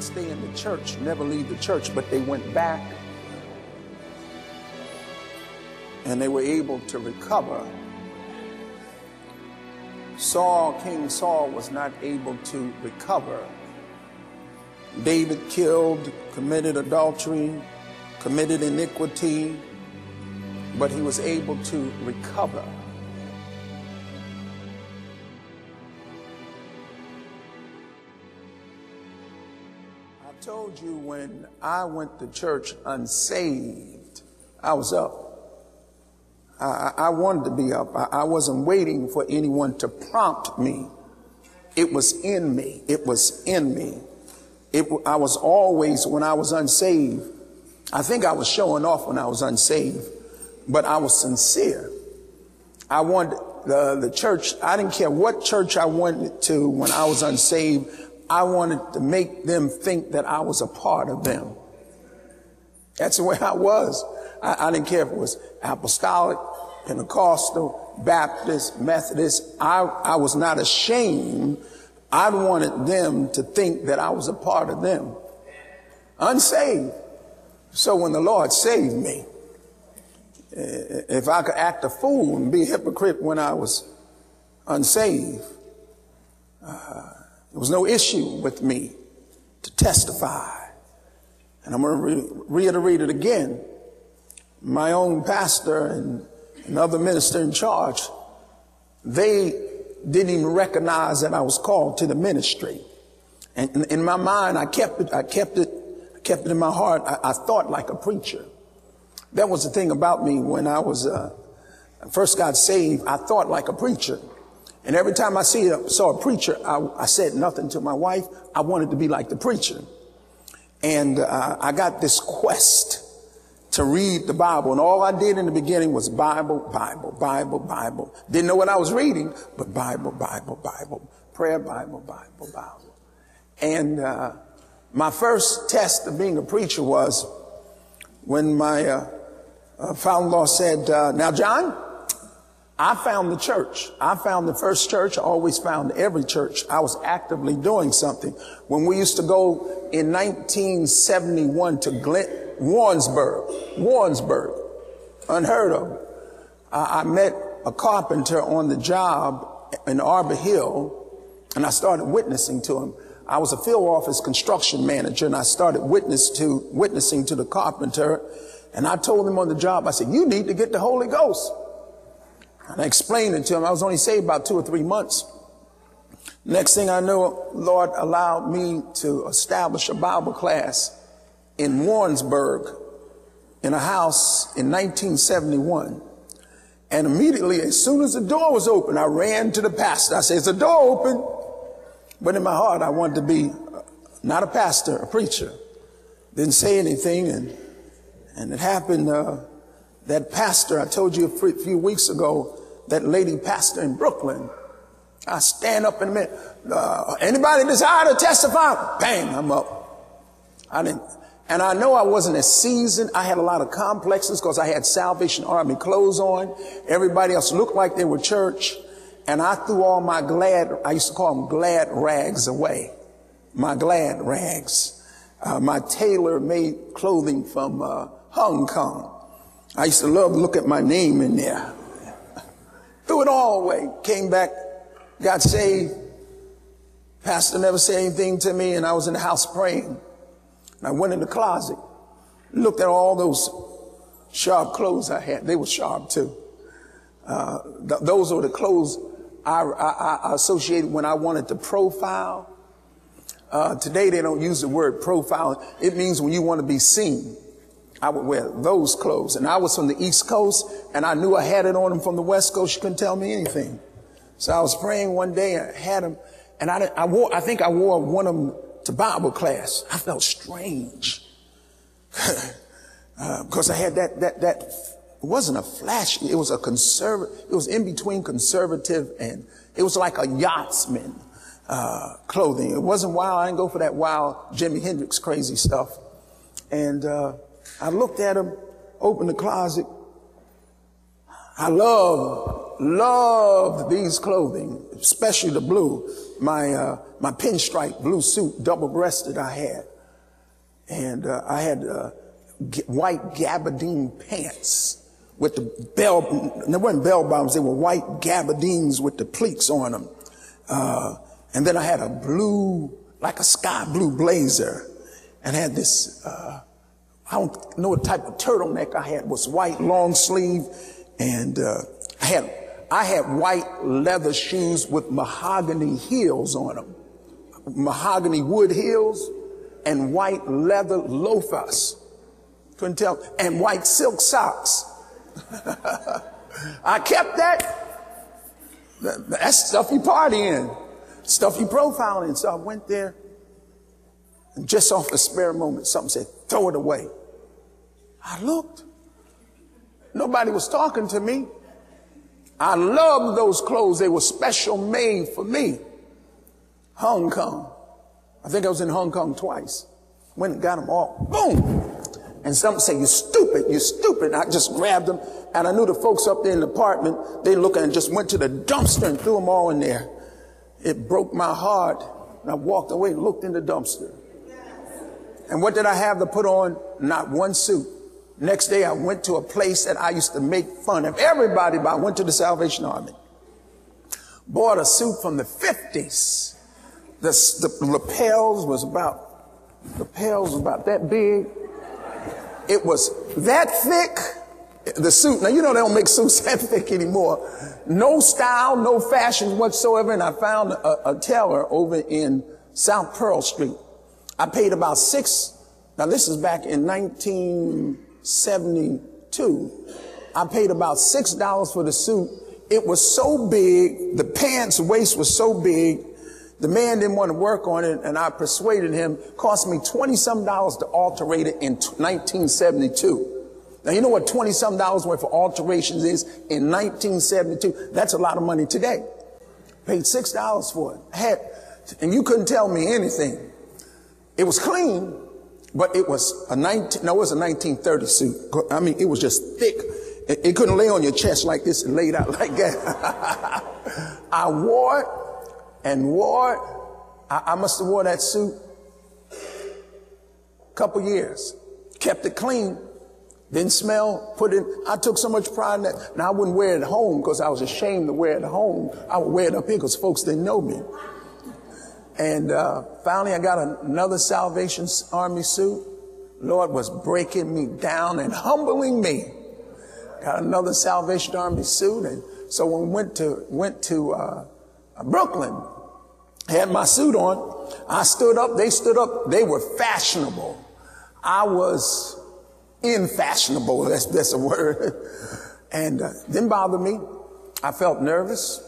stay in the church, never leave the church, but they went back and they were able to recover. King Saul was not able to recover. David killed, committed adultery, committed iniquity, but he was able to recover. I told you when I went to church unsaved, I was up. I wanted to be up. I wasn't waiting for anyone to prompt me. It was in me. It was in me. I was always, when I was unsaved, I think I was showing off when I was unsaved, but I was sincere. I wanted the church. I didn't care what church I went to when I was unsaved. I wanted to make them think that I was a part of them. That's the way I was. I didn't care if it was apostolic, Pentecostal, Baptist, Methodist. I was not ashamed. I wanted them to think that I was a part of them. Unsaved. So when the Lord saved me, if I could act a fool and be a hypocrite when I was unsaved, there was no issue with me to testify. And I'm going to reiterate it again. My own pastor and another minister in charge, they didn't even recognize that I was called to the ministry. And in my mind, I kept it in my heart. I thought like a preacher. That was the thing about me when I was first got saved. I thought like a preacher. And every time I saw a preacher, I said nothing to my wife. I wanted to be like the preacher. And I got this quest to read the Bible. And all I did in the beginning was Bible, Bible, Bible, Bible. Didn't know what I was reading, but Bible, Bible, Bible, prayer, Bible, Bible, Bible. And my first test of being a preacher was when my father-in-law said, now, John, I found the church. I found the first church. I always found every church. I was actively doing something. When we used to go in 1971 to Warrensburg, unheard of. I met a carpenter on the job in Arbor Hill, and I started witnessing to him. I was a field office construction manager, and I started witnessing to the carpenter, and I told him on the job, I said, you need to get the Holy Ghost. And I explained it to him. I was only saved about 2 or 3 months. Next thing I know, Lord allowed me to establish a Bible class in Warrensburg in a house in 1971. And immediately, as soon as the door was open, I ran to the pastor. I said, is the door open? But in my heart, I wanted to be not a pastor, a preacher. Didn't say anything. And it happened, that pastor, I told you a few weeks ago, that lady pastor in Brooklyn, I stand up in a minute. Anybody desire to testify? Bang, I'm up. And I know I wasn't as seasoned. I had a lot of complexes because I had Salvation Army clothes on. Everybody else looked like they were church. And I threw all my I used to call them glad rags away. My glad rags. My tailor-made clothing from Hong Kong. I used to love to look at my name in there. Threw it all away. Came back, got saved. Pastor never said anything to me, and I was in the house praying. And I went in the closet, looked at all those sharp clothes I had. They were sharp too. Those were the clothes I associated when I wanted to profile. Today they don't use the word profile. It means when you want to be seen. I would wear those clothes. And I was from the East Coast, and I knew I had it on them from the West Coast. You couldn't tell me anything. So I was praying one day, and I had them, and I think I wore one of them to Bible class. I felt strange. Because I had that, it wasn't a flash, it was a conservative, it was in between conservative and it was like a yachtsman, clothing. It wasn't wild. I didn't go for that wild Jimi Hendrix crazy stuff. And, I looked at him, opened the closet. I loved these clothing, especially the blue. My pinstripe blue suit, double-breasted I had. And I had white gabardine pants with the bell, they weren't bell bottoms, they were white gabardines with the pleats on them. And then I had a blue, like a sky blue blazer, and had this, I don't know what type of turtleneck I had. It was white, long sleeve, and I had white leather shoes with mahogany heels on them, mahogany wood heels, and white leather loafers. Couldn't tell, and white silk socks. I kept that. That's stuff you party in, stuff you profile in. So I went there, and just off the spare moment, something said, throw it away. I looked. Nobody was talking to me. I loved those clothes. They were special made for me. Hong Kong. I think I was in Hong Kong twice. Went and got them all. Boom. And some say, you're stupid, you're stupid. I just grabbed them. And I knew the folks up there in the apartment, they looked and just went to the dumpster and threw them all in there. It broke my heart. And I walked away and looked in the dumpster. And what did I have to put on? Not one suit. Next day, I went to a place that I used to make fun of everybody, but I went to the Salvation Army. Bought a suit from the 50s. The lapels was about that big. It was that thick, the suit. Now, you know they don't make suits that thick anymore. No style, no fashion whatsoever. And I found a tailor over in South Pearl Street. I paid about now this is back in 1972. I paid about $6 for the suit. It was so big, the pants waist was so big, the man didn't want to work on it, and I persuaded him. Cost me $20-some to alterate it in 1972. Now, you know what $20-some worth of alterations is in 1972? That's a lot of money today. Paid $6 for it. And you couldn't tell me anything. It was clean, but it was a 1930 suit. I mean, it was just thick. It couldn't lay on your chest like this and laid out like that. I wore it. And I must have wore that suit a couple years. Kept it clean. Didn't smell. I took so much pride in that. Now, I wouldn't wear it at home because I was ashamed to wear it at home. I would wear it up here because folks didn't know me. And finally, I got another Salvation Army suit. Lord was breaking me down and humbling me. Got another Salvation Army suit. And so when we went to Brooklyn, had my suit on. I stood up. They stood up. They were fashionable. I was infashionable. That's a word. And didn't bother me. I felt nervous.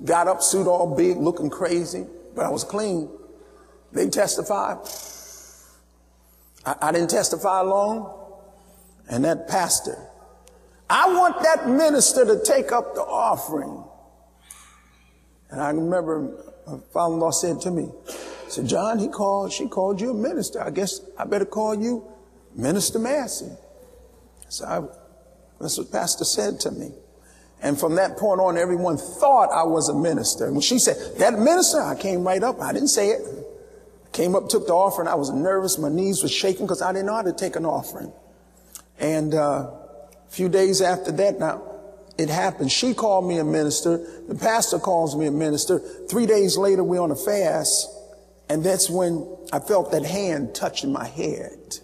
Got up, suit all big, looking crazy, but I was clean. They testified. I didn't testify long. And that pastor, I want that minister to take up the offering. And I remember my father-in-law said to me, said, John, she called you a minister. I guess I better call you Minister Massey. So that's what pastor said to me. And from that point on, everyone thought I was a minister. And when she said, that minister, I came right up. I didn't say it. Came up, took the offering. I was nervous. My knees were shaking because I didn't know how to take an offering. And a few days after that, now, it happened. She called me a minister. The pastor calls me a minister. 3 days later, we're on a fast. And that's when I felt that hand touching my head.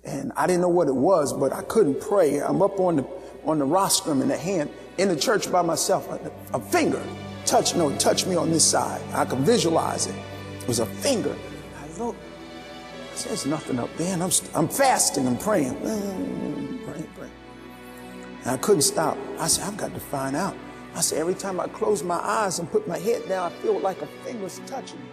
And I didn't know what it was, but I couldn't pray. I'm up on the rostrum and the hand in the church by myself. A finger touched me on this side. I could visualize it. It was a finger. I looked. I said, there's nothing up there. And I'm fasting and praying. Praying. And I couldn't stop. I said, I've got to find out. I said, every time I close my eyes and put my head down, I feel like a finger's touching me.